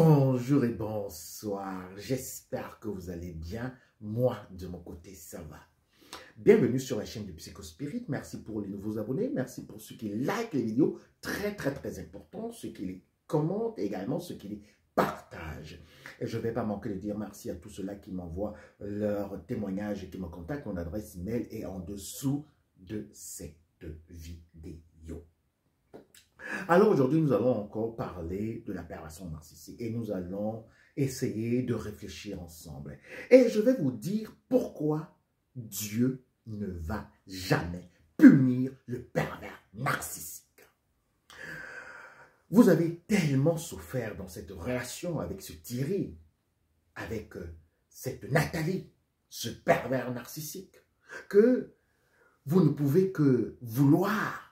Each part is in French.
Bonjour et bonsoir, j'espère que vous allez bien. Moi, de mon côté, ça va. Bienvenue sur la chaîne du Psychospirit. Merci pour les nouveaux abonnés, merci pour ceux qui likent les vidéos, très important, ceux qui les commentent et également ceux qui les partagent. Et je ne vais pas manquer de dire merci à tous ceux-là qui m'envoient leurs témoignages et qui me contactent. Mon adresse email est en dessous de cette vidéo. Alors aujourd'hui, nous allons encore parler de la perversion narcissique et nous allons essayer de réfléchir ensemble. Et je vais vous dire pourquoi Dieu ne va jamais punir le pervers narcissique. Vous avez tellement souffert dans cette relation avec ce Thierry, avec cette Nathalie, ce pervers narcissique, que vous ne pouvez que vouloir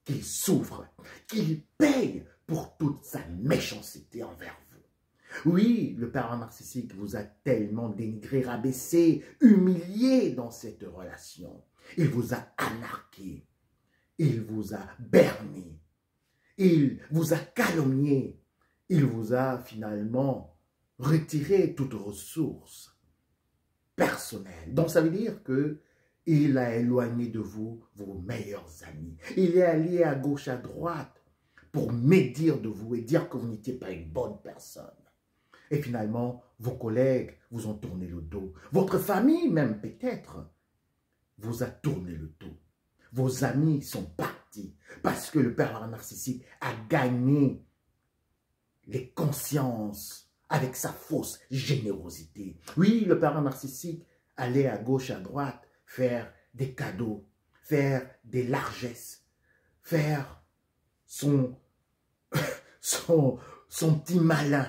qu'il souffre, qu'il paye pour toute sa méchanceté envers vous. Oui, le pervers narcissique vous a tellement dénigré, rabaissé, humilié dans cette relation. Il vous a anarqué, il vous a berné, il vous a calomnié, il vous a finalement retiré toute ressource personnelle. Donc ça veut dire que il a éloigné de vous vos meilleurs amis. Il est allé à gauche, à droite pour médire de vous et dire que vous n'étiez pas une bonne personne. Et finalement, vos collègues vous ont tourné le dos. Votre famille même peut-être vous a tourné le dos. Vos amis sont partis parce que le pervers narcissique a gagné les consciences avec sa fausse générosité. Oui, le pervers narcissique allait à gauche, à droite, faire des cadeaux, faire des largesses, faire son petit malin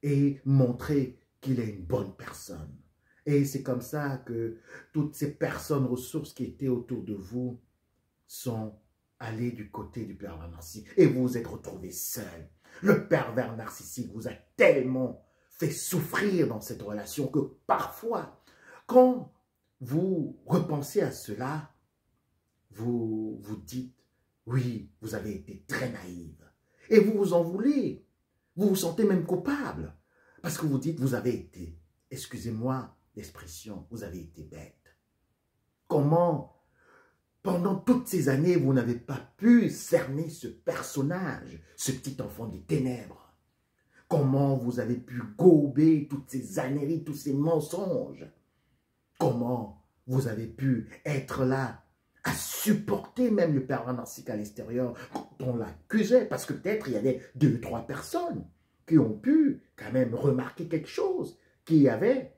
et montrer qu'il est une bonne personne. Et c'est comme ça que toutes ces personnes ressources qui étaient autour de vous sont allées du côté du pervers narcissique et vous vous êtes retrouvés seuls. Le pervers narcissique vous a tellement fait souffrir dans cette relation que parfois, quand vous repensez à cela, vous vous dites, oui, vous avez été très naïve. Et vous vous en voulez. Vous vous sentez même coupable. Parce que vous dites, vous avez été, excusez-moi l'expression, vous avez été bête. Comment, pendant toutes ces années, vous n'avez pas pu cerner ce personnage, ce petit enfant des ténèbres? Comment vous avez pu gober toutes ces âneries, tous ces mensonges? Comment vous avez pu être là à supporter même le pervers narcissique à l'extérieur quand on l'accusait? Parce que peut-être il y avait 2 ou 3 personnes qui ont pu quand même remarquer quelque chose, qui avait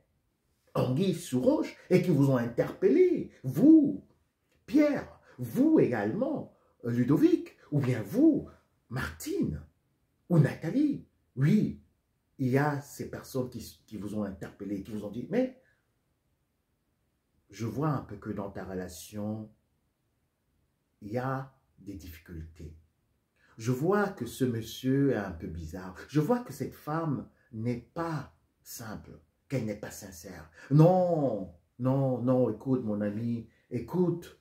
anguille sous roche et qui vous ont interpellé. Vous, Pierre, vous également, Ludovic, ou bien vous, Martine, ou Nathalie. Oui, il y a ces personnes qui vous ont interpellé, qui vous ont dit, mais je vois un peu que dans ta relation, il y a des difficultés. Je vois que ce monsieur est un peu bizarre. Je vois que cette femme n'est pas simple, qu'elle n'est pas sincère. Non, écoute mon ami, écoute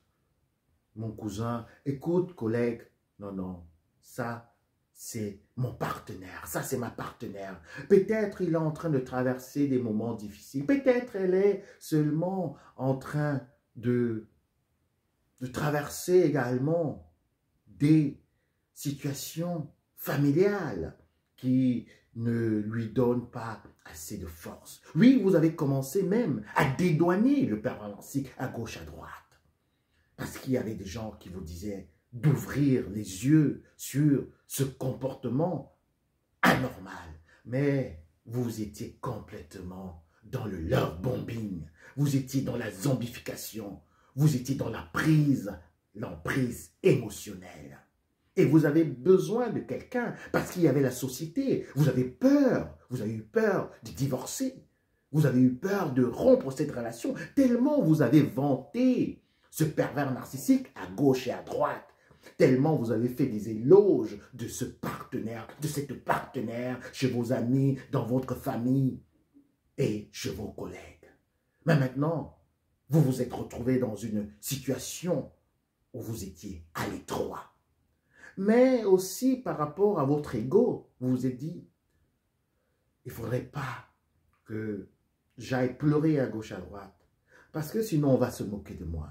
mon cousin, écoute collègue. Non, ça c'est mon partenaire, ça c'est ma partenaire. Peut-être il est en train de traverser des moments difficiles, peut-être elle est seulement en train de traverser également des situations familiales qui ne lui donnent pas assez de force. Oui, vous avez commencé même à dédouaner le pervers narcissique à gauche, à droite. Parce qu'il y avait des gens qui vous disaient d'ouvrir les yeux sur ce comportement anormal. Mais vous étiez complètement dans le love bombing. Vous étiez dans la zombification. Vous étiez dans l'emprise émotionnelle. Et vous avez besoin de quelqu'un parce qu'il y avait la société. Vous avez eu peur de divorcer. Vous avez eu peur de rompre cette relation tellement vous avez vanté ce pervers narcissique à gauche et à droite. Tellement vous avez fait des éloges de ce partenaire, de cette partenaire chez vos amis, dans votre famille et chez vos collègues. Mais maintenant, vous vous êtes retrouvé dans une situation où vous étiez à l'étroit. Mais aussi par rapport à votre ego, vous vous êtes dit, il ne faudrait pas que j'aille pleurer à gauche à droite, parce que sinon on va se moquer de moi.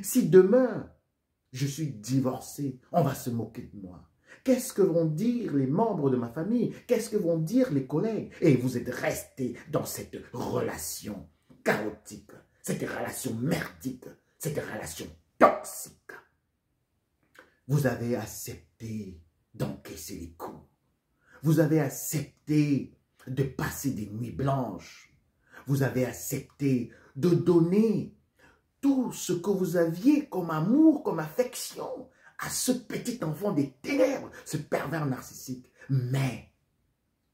Si demain je suis divorcé, on va se moquer de moi. Qu'est-ce que vont dire les membres de ma famille? Qu'est-ce que vont dire les collègues? Et vous êtes resté dans cette relation chaotique, cette relation merdique, cette relation toxique. Vous avez accepté d'encaisser les coups. Vous avez accepté de passer des nuits blanches. Vous avez accepté de donner tout ce que vous aviez comme amour, comme affection à ce petit enfant des ténèbres, ce pervers narcissique. Mais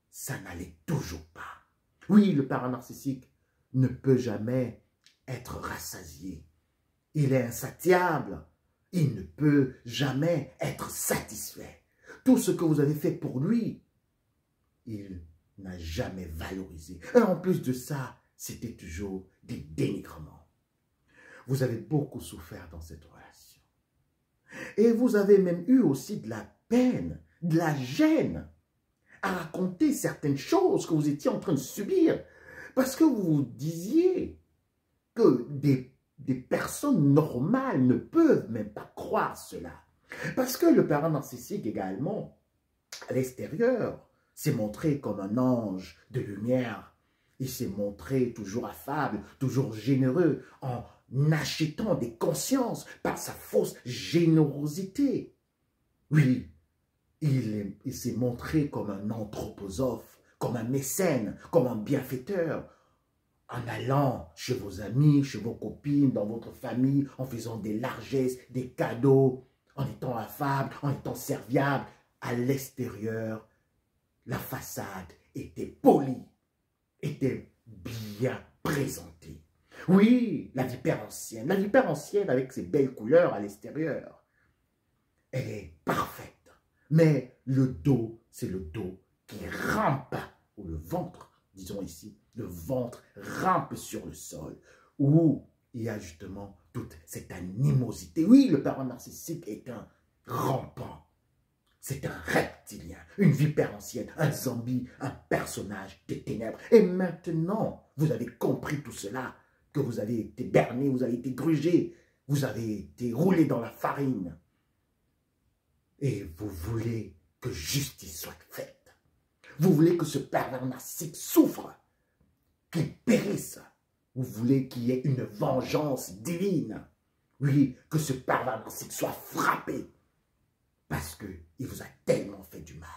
ça n'allait toujours pas. Oui, le pervers narcissique ne peut jamais être rassasié. Il est insatiable. Il ne peut jamais être satisfait. Tout ce que vous avez fait pour lui, il n'a jamais valorisé. Et en plus de ça, c'était toujours des dénigrements. Vous avez beaucoup souffert dans cette relation. Et vous avez même eu aussi de la peine, de la gêne à raconter certaines choses que vous étiez en train de subir. Parce que vous vous disiez que des personnes normales ne peuvent même pas croire cela. Parce que le pervers narcissique également, à l'extérieur, s'est montré comme un ange de lumière. Il s'est montré toujours affable, toujours généreux, en achetant des consciences par sa fausse générosité. Oui, il s'est montré comme un anthroposophe, comme un mécène, comme un bienfaiteur, en allant chez vos amis, chez vos copines, dans votre famille, en faisant des largesses, des cadeaux, en étant affable, en étant serviable. À l'extérieur, la façade était polie, était bien présentée. Oui, la vipère ancienne avec ses belles couleurs à l'extérieur, elle est parfaite. Mais le dos, c'est le dos qui rampe, ou le ventre, disons ici, le ventre rampe sur le sol, où il y a justement toute cette animosité. Oui, le pervers narcissique est un rampant. C'est un reptilien, une vipère ancienne, un zombie, un personnage des ténèbres. Et maintenant, vous avez compris tout cela, que vous avez été berné, vous avez été grugé, vous avez été roulé dans la farine. Et vous voulez que justice soit faite. Vous voulez que ce pervers narcissique souffre, qu'il périsse. Vous voulez qu'il y ait une vengeance divine. Oui, que ce pervers narcissique soit frappé. Parce qu'il vous a tellement fait du mal.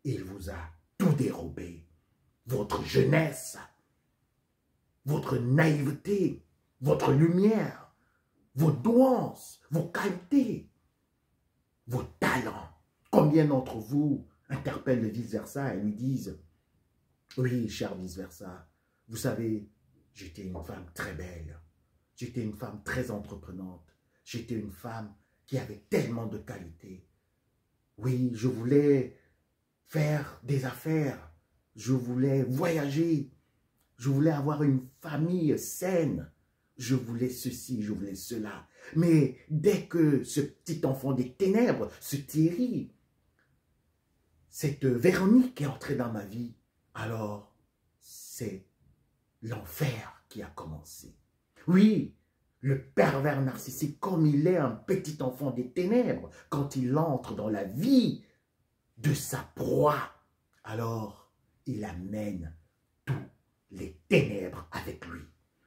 Il vous a tout dérobé. Votre jeunesse, votre naïveté, votre lumière, vos douances, vos qualités, vos talents. Combien d'entre vous interpellent le vice-versa et lui disent « Oui, cher vice-versa, vous savez, j'étais une femme très belle, j'étais une femme très entreprenante, j'étais une femme qui avait tellement de qualités. Oui, je voulais faire des affaires, je voulais voyager, je voulais avoir une famille saine, je voulais ceci, je voulais cela. Mais dès que ce petit enfant des ténèbres, ce Thierry, cette Véronique est entrée dans ma vie, alors c'est l'enfer qui a commencé. Oui, le pervers narcissique, comme il est un petit enfant des ténèbres, quand il entre dans la vie de sa proie, alors il amène tous les ténèbres avec lui.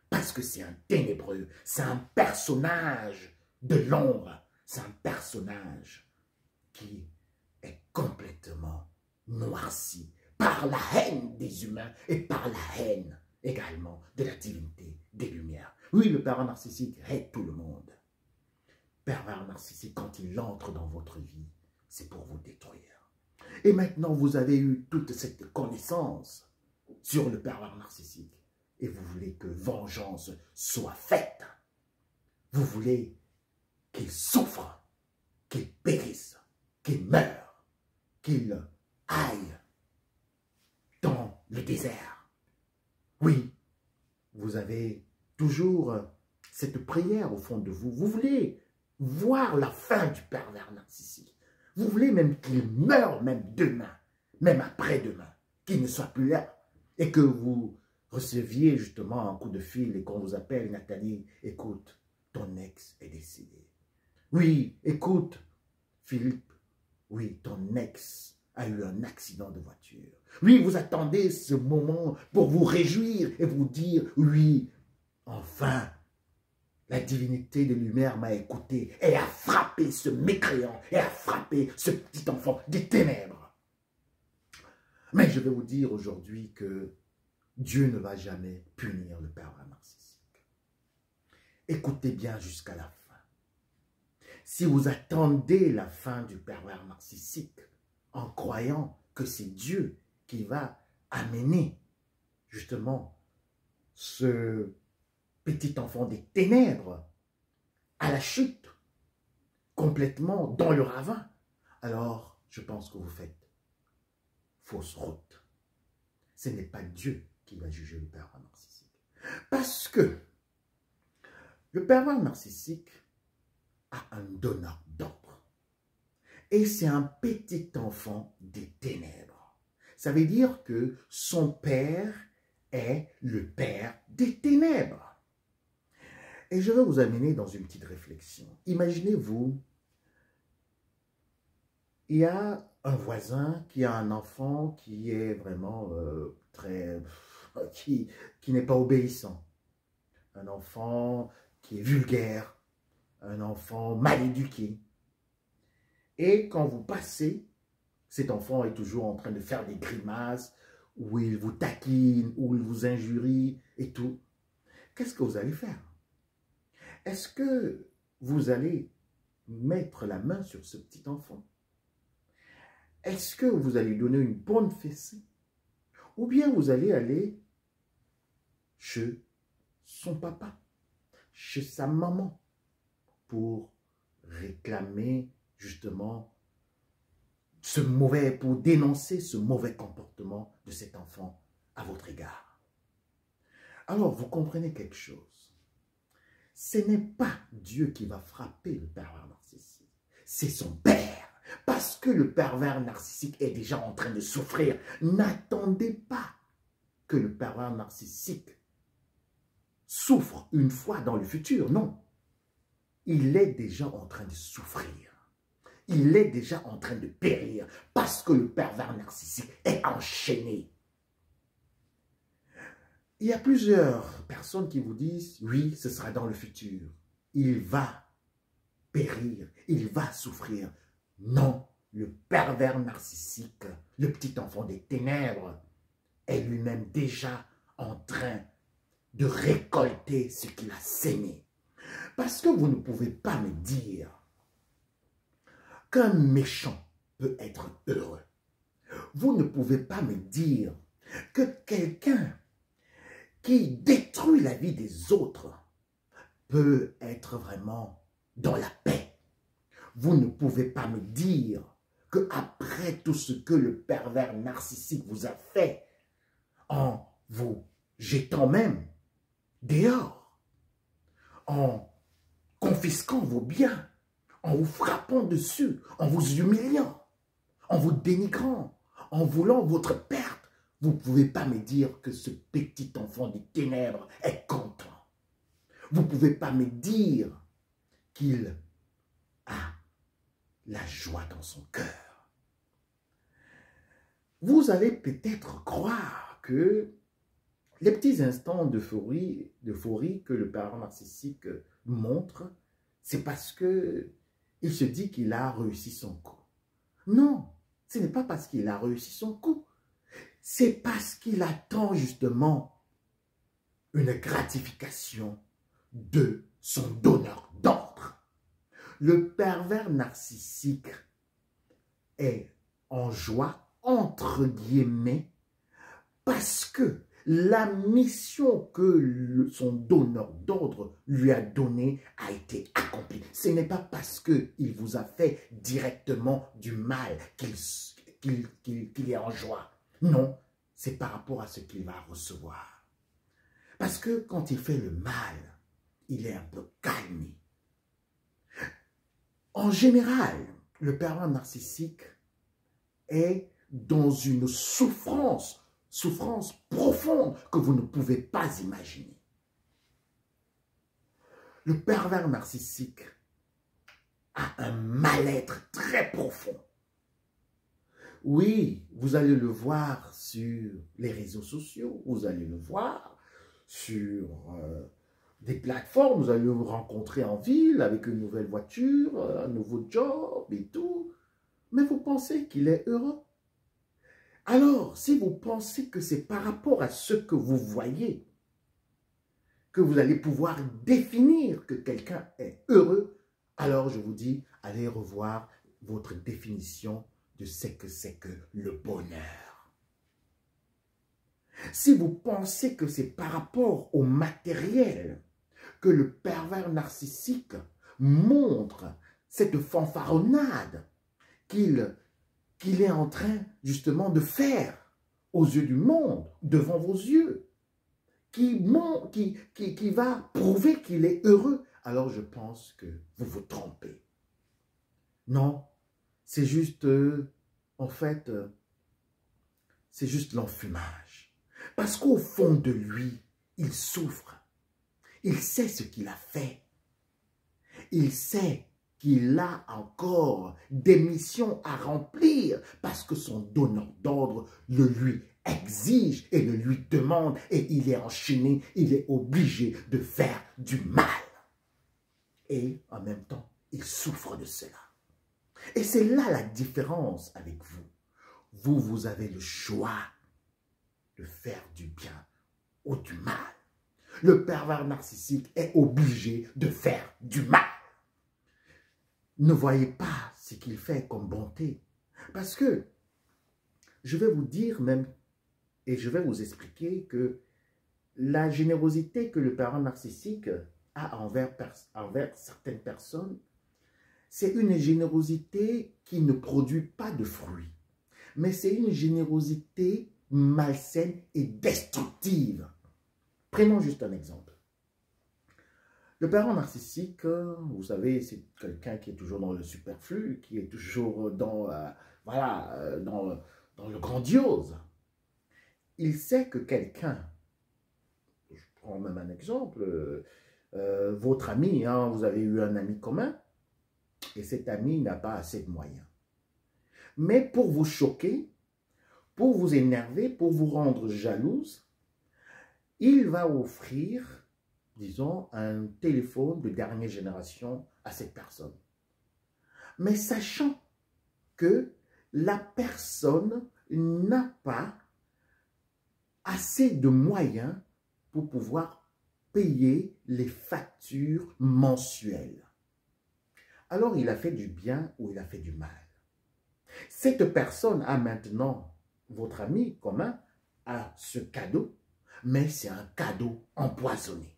Parce que c'est un ténébreux, c'est un personnage de l'ombre, c'est un personnage qui est complètement noirci par la haine des humains et par la haine également de la divinité des lumières. Oui, le pervers narcissique hait tout le monde. Pervers narcissique, quand il entre dans votre vie, c'est pour vous détruire. Et maintenant, vous avez eu toute cette connaissance sur le pervers narcissique. Et vous voulez que vengeance soit faite. Vous voulez qu'il souffre, qu'il périsse, qu'il meure, qu'il aille dans le désert. Oui, vous avez toujours cette prière au fond de vous. Vous voulez voir la fin du pervers narcissique. Vous voulez même qu'il meure, même demain, même après-demain. qu'il ne soit plus là et que vous receviez justement un coup de fil et qu'on vous appelle, Nathalie, écoute, ton ex est décédé. Oui, écoute, Philippe, oui, ton ex a eu un accident de voiture. Oui, vous attendez ce moment pour vous réjouir et vous dire, oui, enfin, la divinité de lumière m'a écouté et a frappé ce mécréant et a frappé ce petit enfant des ténèbres. Mais je vais vous dire aujourd'hui que Dieu ne va jamais punir le pervers narcissique. Écoutez bien jusqu'à la fin. Si vous attendez la fin du pervers narcissique en croyant que c'est Dieu qui va amener justement ce petit enfant des ténèbres à la chute, complètement dans le ravin, alors je pense que vous faites fausse route. Ce n'est pas Dieu qui va juger le pervers narcissique. Parce que le pervers narcissique a un donneur d'ordre. Et c'est un petit enfant des ténèbres. Ça veut dire que son père est le père des ténèbres. Et je vais vous amener dans une petite réflexion. Imaginez-vous, il y a un voisin qui a un enfant qui est vraiment qui n'est pas obéissant. Un enfant qui est vulgaire, un enfant mal éduqué. Et quand vous passez, cet enfant est toujours en train de faire des grimaces, où il vous taquine, où il vous injurie et tout. Qu'est-ce que vous allez faire? Est-ce que vous allez mettre la main sur ce petit enfant? Est-ce que vous allez lui donner une bonne fessée? Ou bien vous allez aller chez son papa, chez sa maman, pour réclamer justement pour dénoncer ce mauvais comportement de cet enfant à votre égard. Alors, vous comprenez quelque chose. Ce n'est pas Dieu qui va frapper le pervers narcissique, c'est son père. Parce que le pervers narcissique est déjà en train de souffrir. N'attendez pas que le pervers narcissique souffre une fois dans le futur. Non. Il est déjà en train de souffrir. Il est déjà en train de périr parce que le pervers narcissique est enchaîné. Il y a plusieurs personnes qui vous disent, oui, ce sera dans le futur. Il va périr, il va souffrir. Non, le pervers narcissique, le petit enfant des ténèbres, est lui-même déjà en train de récolter ce qu'il a sémé. Parce que vous ne pouvez pas me dire qu'un méchant peut être heureux. Vous ne pouvez pas me dire que quelqu'un qui détruit la vie des autres peut être vraiment dans la paix. Vous ne pouvez pas me dire qu'après tout ce que le pervers narcissique vous a fait, en vous jetant même dehors, en confisquant vos biens, en vous frappant dessus, en vous humiliant, en vous dénigrant, en voulant votre perte, vous ne pouvez pas me dire que ce petit enfant des ténèbres est content. Vous ne pouvez pas me dire qu'il a la joie dans son cœur. Vous allez peut-être croire que les petits instants d'euphorie que le pervers narcissique montre, c'est parce qu'il se dit qu'il a réussi son coup. Non, ce n'est pas parce qu'il a réussi son coup. C'est parce qu'il attend justement une gratification de son donneur d'ordre. Le pervers narcissique est en joie, entre guillemets, parce que la mission que son donneur d'ordre lui a donnée a été accomplie. Ce n'est pas parce qu'il vous a fait directement du mal qu'il est en joie. Non, c'est par rapport à ce qu'il va recevoir. Parce que quand il fait le mal, il est un peu calmé. En général, le pervers narcissique est dans une souffrance profonde que vous ne pouvez pas imaginer. Le pervers narcissique a un mal-être très profond. Oui, vous allez le voir sur les réseaux sociaux, vous allez le voir sur des plateformes, vous allez le rencontrer en ville avec une nouvelle voiture, un nouveau job et tout. Mais vous pensez qu'il est heureux? Alors, si vous pensez que c'est par rapport à ce que vous voyez que vous allez pouvoir définir que quelqu'un est heureux, alors je vous dis, allez revoir votre définition de ce que c'est que le bonheur. Si vous pensez que c'est par rapport au matériel que le pervers narcissique montre cette fanfaronnade qu'il est en train justement de faire aux yeux du monde, devant vos yeux, qui va prouver qu'il est heureux, alors je pense que vous vous trompez. Non, c'est juste, en fait, c'est juste l'enfumage. Parce qu'au fond de lui, il souffre. Il sait ce qu'il a fait. Il sait qu'il a encore des missions à remplir parce que son donneur d'ordre le lui exige et le lui demande et il est enchaîné, il est obligé de faire du mal. Et en même temps, il souffre de cela. Et c'est là la différence avec vous. Vous, vous avez le choix de faire du bien ou du mal. Le pervers narcissique est obligé de faire du mal. Ne voyez pas ce qu'il fait comme bonté. Parce que je vais vous dire même, et je vais vous expliquer que la générosité que le pervers narcissique a envers certaines personnes, c'est une générosité qui ne produit pas de fruits. Mais c'est une générosité malsaine et destructive. Prenons juste un exemple. Le pervers narcissique, vous savez, c'est quelqu'un qui est toujours dans le superflu, qui est toujours dans, dans le grandiose. Il sait que quelqu'un, je prends même un exemple, votre ami, hein, vous avez eu un ami commun, et cet ami n'a pas assez de moyens. Mais pour vous choquer, pour vous énerver, pour vous rendre jalouse, il va offrir, disons, un téléphone de dernière génération à cette personne. Mais sachant que la personne n'a pas assez de moyens pour pouvoir payer les factures mensuelles. Alors, il a fait du bien ou il a fait du mal. Cette personne a maintenant, votre ami commun, a ce cadeau, mais c'est un cadeau empoisonné.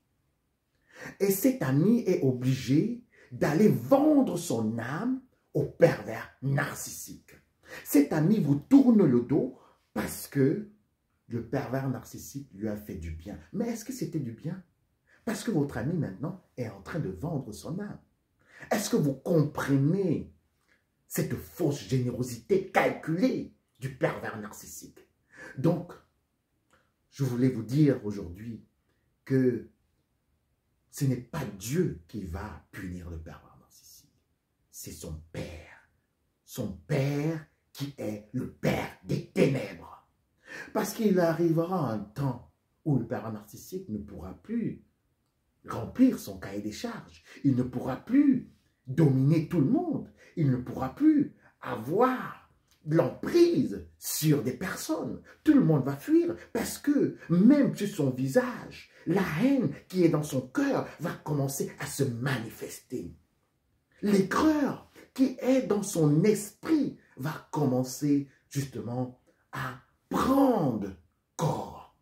Et cet ami est obligé d'aller vendre son âme au pervers narcissique. Cet ami vous tourne le dos parce que le pervers narcissique lui a fait du bien. Mais est-ce que c'était du bien? Parce que votre ami maintenant est en train de vendre son âme. Est-ce que vous comprenez cette fausse générosité calculée du pervers narcissique? Donc, je voulais vous dire aujourd'hui que ce n'est pas Dieu qui va punir le pervers narcissique. C'est son Père. Son Père qui est le Père des ténèbres. Parce qu'il arrivera un temps où le pervers narcissique ne pourra plus remplir son cahier des charges. Il ne pourra plus dominer tout le monde. Il ne pourra plus avoir l'emprise sur des personnes. Tout le monde va fuir parce que même sur son visage, la haine qui est dans son cœur va commencer à se manifester. L'aigreur qui est dans son esprit va commencer justement à prendre corps.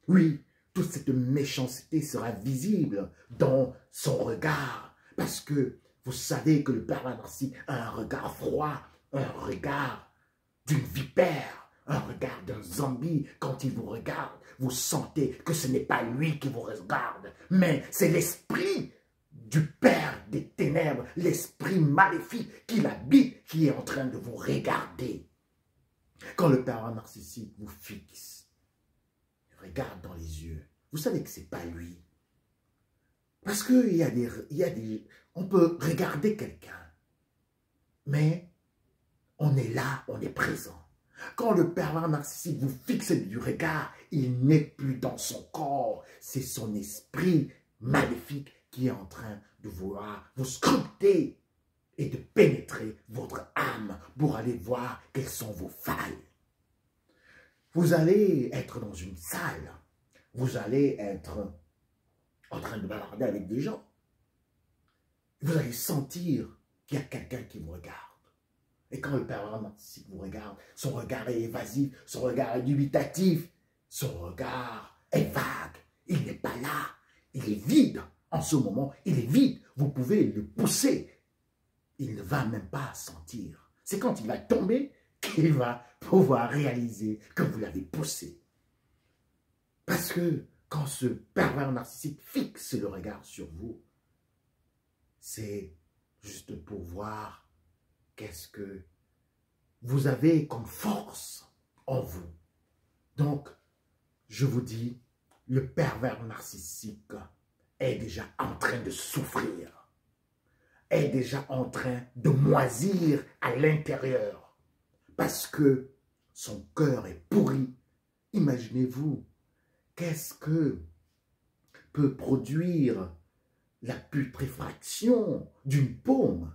Oui, toute cette méchanceté sera visible dans son regard parce que vous savez que le pervers narcissique a un regard froid, un regard d'une vipère, un regard d'un zombie. Quand il vous regarde, vous sentez que ce n'est pas lui qui vous regarde, mais c'est l'esprit du Père des ténèbres, l'esprit maléfique qui l'habite, qui est en train de vous regarder. Quand le pervers narcissique vous fixe, regarde dans les yeux, vous savez que ce n'est pas lui. Parce qu'il on peut regarder quelqu'un, mais on est là, on est présent. Quand le pervers narcissique vous fixe du regard, il n'est plus dans son corps. C'est son esprit maléfique qui est en train de vouloir vous scruter et de pénétrer votre âme pour aller voir quelles sont vos failles. Vous allez être dans une salle, vous allez être en train de bavarder avec des gens. Vous allez sentir qu'il y a quelqu'un qui vous regarde. Et quand le pervers narcissique vous regarde, son regard est évasif, son regard est dubitatif, son regard est vague. Il n'est pas là, il est vide. En ce moment, il est vide. Vous pouvez le pousser. Il ne va même pas sentir. C'est quand il va tomber qu'il va pouvoir réaliser que vous l'avez poussé. Parce que quand ce pervers narcissique fixe le regard sur vous, c'est juste pour voir qu'est-ce que vous avez comme force en vous. Donc, je vous dis, le pervers narcissique est déjà en train de souffrir, est déjà en train de moisir à l'intérieur, parce que son cœur est pourri. Imaginez-vous, qu'est-ce que peut produire la putréfaction d'une paume?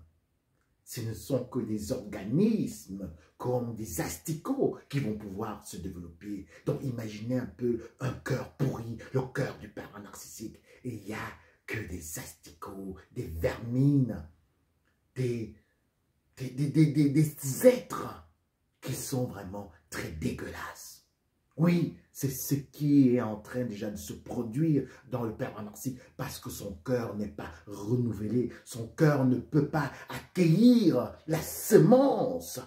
Ce ne sont que des organismes comme des asticots qui vont pouvoir se développer. Donc imaginez un peu un cœur pourri, le cœur du pervers narcissique. Et il n'y a que des asticots, des vermines, des êtres qui sont vraiment très dégueulasses. Oui, c'est ce qui est en train déjà de se produire dans le pervers narcissique parce que son cœur n'est pas renouvelé. Son cœur ne peut pas accueillir la semence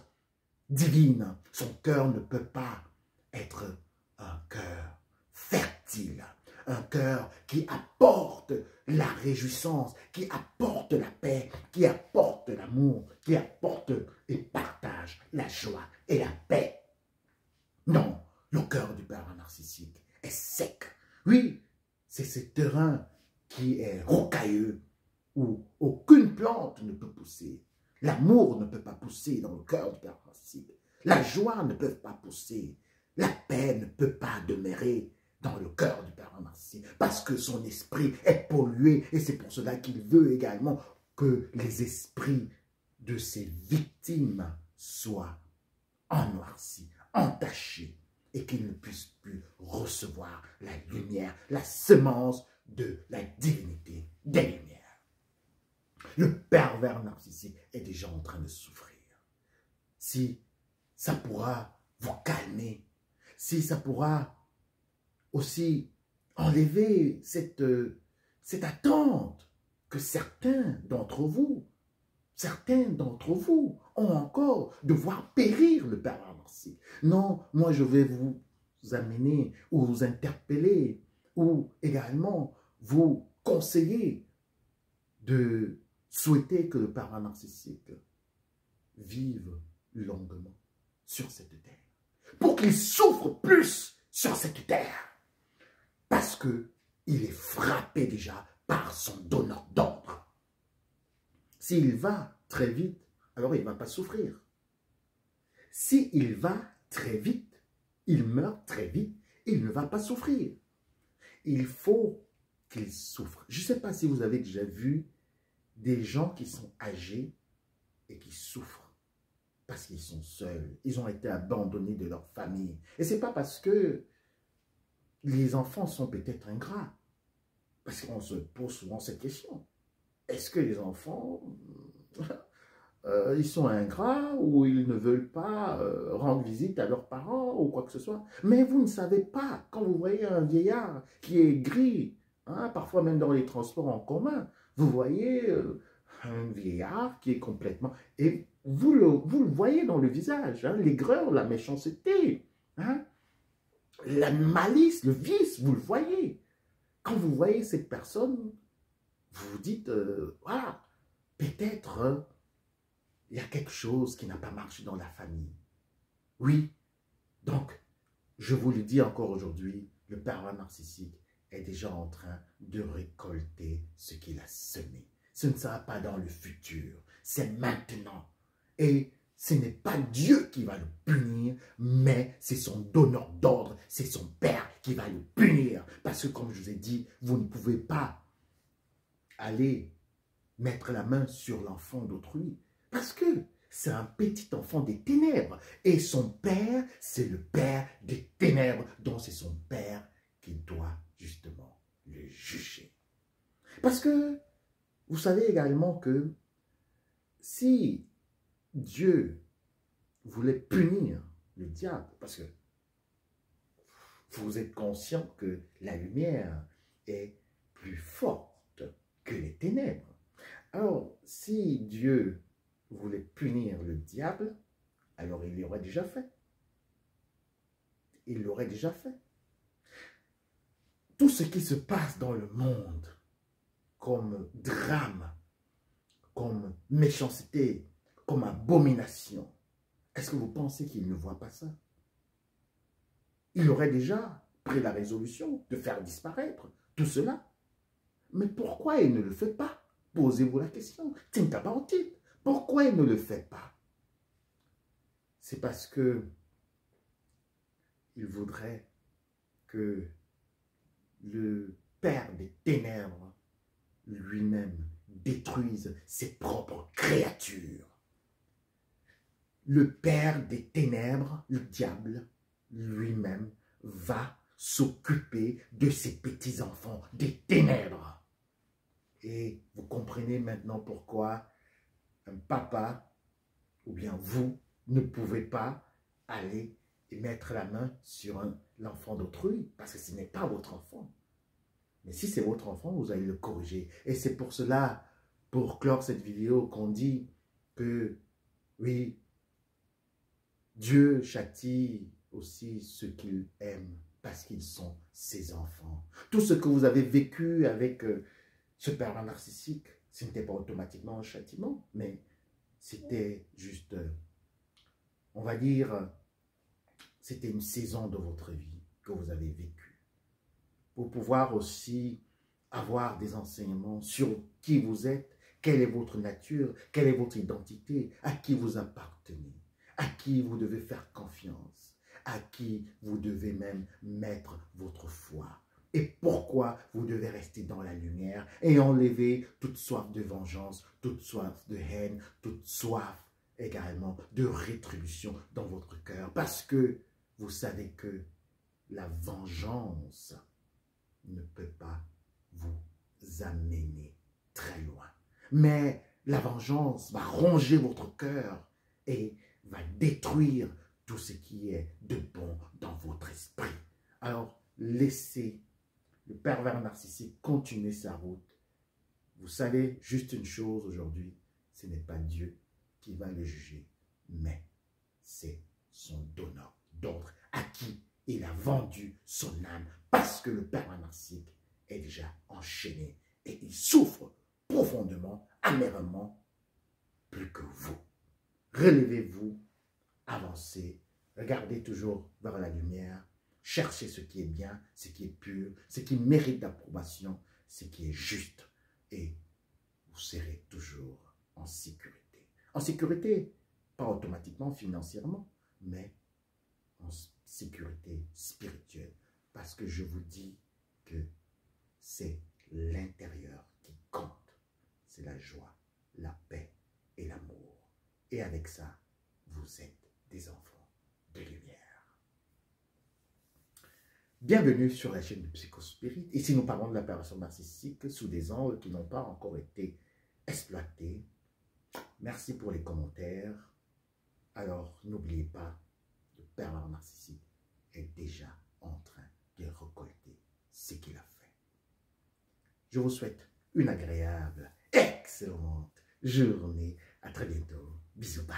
divine. Son cœur ne peut pas être un cœur fertile. Un cœur qui apporte la réjouissance, qui apporte la paix, qui apporte l'amour, qui apporte et partage la joie et la paix. Non. Le cœur du pervers narcissique est sec. Oui, c'est ce terrain qui est rocailleux, où aucune plante ne peut pousser. L'amour ne peut pas pousser dans le cœur du pervers narcissique. La joie ne peut pas pousser. La paix ne peut pas demeurer dans le cœur du pervers narcissique, parce que son esprit est pollué, et c'est pour cela qu'il veut également que les esprits de ses victimes soient ennoircis, entachés, et qu'il ne puisse plus recevoir la lumière, la semence de la divinité des lumières. Le pervers narcissique est déjà en train de souffrir. Si ça pourra vous calmer, si ça pourra aussi enlever cette attente que certains d'entre vous ont encore de voir périr le pervers narcissique. Non, moi je vais vous amener ou vous interpeller ou également vous conseiller de souhaiter que le pervers narcissique vive longuement sur cette terre. Pour qu'il souffre plus sur cette terre. Parce qu'il est frappé déjà par son donneur d'ordre. S'il va très vite, alors il ne va pas souffrir. S'il va très vite, il meurt très vite, il ne va pas souffrir. Il faut qu'il souffre. Je ne sais pas si vous avez déjà vu des gens qui sont âgés et qui souffrent parce qu'ils sont seuls. Ils ont été abandonnés de leur famille. Et ce n'est pas parce que les enfants sont peut-être ingrats. Parce qu'on se pose souvent cette question. Est-ce que les enfants, ils sont ingrats ou ils ne veulent pas rendre visite à leurs parents ou quoi que ce soit? Mais vous ne savez pas, quand vous voyez un vieillard qui est gris, hein, parfois même dans les transports en commun, vous voyez un vieillard qui est complètement... Et vous le voyez dans le visage, hein, l'aigreur, la méchanceté, hein, la malice, le vice, vous le voyez. Quand vous voyez cette personne, vous vous dites, voilà, peut-être il y a quelque chose qui n'a pas marché dans la famille. Oui, Donc, je vous le dis encore aujourd'hui, le pervers narcissique est déjà en train de récolter ce qu'il a semé. Ce ne sera pas dans le futur, c'est maintenant. Et ce n'est pas Dieu qui va le punir, mais c'est son donneur d'ordre, c'est son père qui va le punir. Parce que comme je vous ai dit, vous ne pouvez pas aller mettre la main sur l'enfant d'autrui. Parce que c'est un petit enfant des ténèbres. Et son père, c'est le père des ténèbres. Donc c'est son père qui doit justement le juger. Parce que vous savez également que si Dieu voulait punir le diable, parce que vous êtes conscient que la lumière est plus forte que les ténèbres. Alors, si Dieu voulait punir le diable, alors il l'aurait déjà fait. Il l'aurait déjà fait. Tout ce qui se passe dans le monde, comme drame, comme méchanceté, comme abomination, est-ce que vous pensez qu'il ne voit pas ça? Il aurait déjà pris la résolution de faire disparaître tout cela. Mais pourquoi il ne le fait pas? Posez-vous la question. Think about it. Pourquoi il ne le fait pas? C'est parce que il voudrait que le Père des ténèbres lui-même détruise ses propres créatures. Le Père des ténèbres, le diable, lui-même, va s'occuper de ses petits-enfants des ténèbres. Et vous comprenez maintenant pourquoi un papa, ou bien vous, ne pouvez pas aller et mettre la main sur l'enfant d'autrui, parce que ce n'est pas votre enfant. Mais si c'est votre enfant, vous allez le corriger. Et c'est pour cela, pour clore cette vidéo, qu'on dit que, oui, Dieu châtie aussi ceux qu'il aime, parce qu'ils sont ses enfants. Tout ce que vous avez vécu avec ce pervers narcissique, ce n'était pas automatiquement un châtiment, mais c'était juste, on va dire, c'était une saison de votre vie que vous avez vécue. Pour pouvoir aussi avoir des enseignements sur qui vous êtes, quelle est votre nature, quelle est votre identité, à qui vous appartenez, à qui vous devez faire confiance, à qui vous devez même mettre votre foi. Et pourquoi vous devez rester dans la lumière et enlever toute soif de vengeance, toute soif de haine, toute soif également de rétribution dans votre cœur. Parce que vous savez que la vengeance ne peut pas vous amener très loin. Mais la vengeance va ronger votre cœur et va détruire tout ce qui est de bon dans votre esprit. Alors, laissez le pervers narcissique continuer sa route. Vous savez juste une chose aujourd'hui, ce n'est pas Dieu qui va le juger, mais c'est son donneur d'ordre à qui il a vendu son âme parce que le pervers narcissique est déjà enchaîné et il souffre profondément, amèrement, plus que vous. Relevez-vous, avancez, regardez toujours vers la lumière, cherchez ce qui est bien, ce qui est pur, ce qui mérite d'approbation, ce qui est juste et vous serez toujours en sécurité. En sécurité, pas automatiquement financièrement, mais en sécurité spirituelle. Parce que je vous dis que c'est l'intérieur qui compte. C'est la joie, la paix et l'amour. Et avec ça, vous êtes des enfants de lumière. Bienvenue sur la chaîne du Psychospirit. Ici, nous parlons de la perversion narcissique sous des angles qui n'ont pas encore été exploités. Merci pour les commentaires. Alors, n'oubliez pas, le pervers narcissique est déjà en train de récolter ce qu'il a fait. Je vous souhaite une agréable, excellente journée. À très bientôt. Bisous, bye.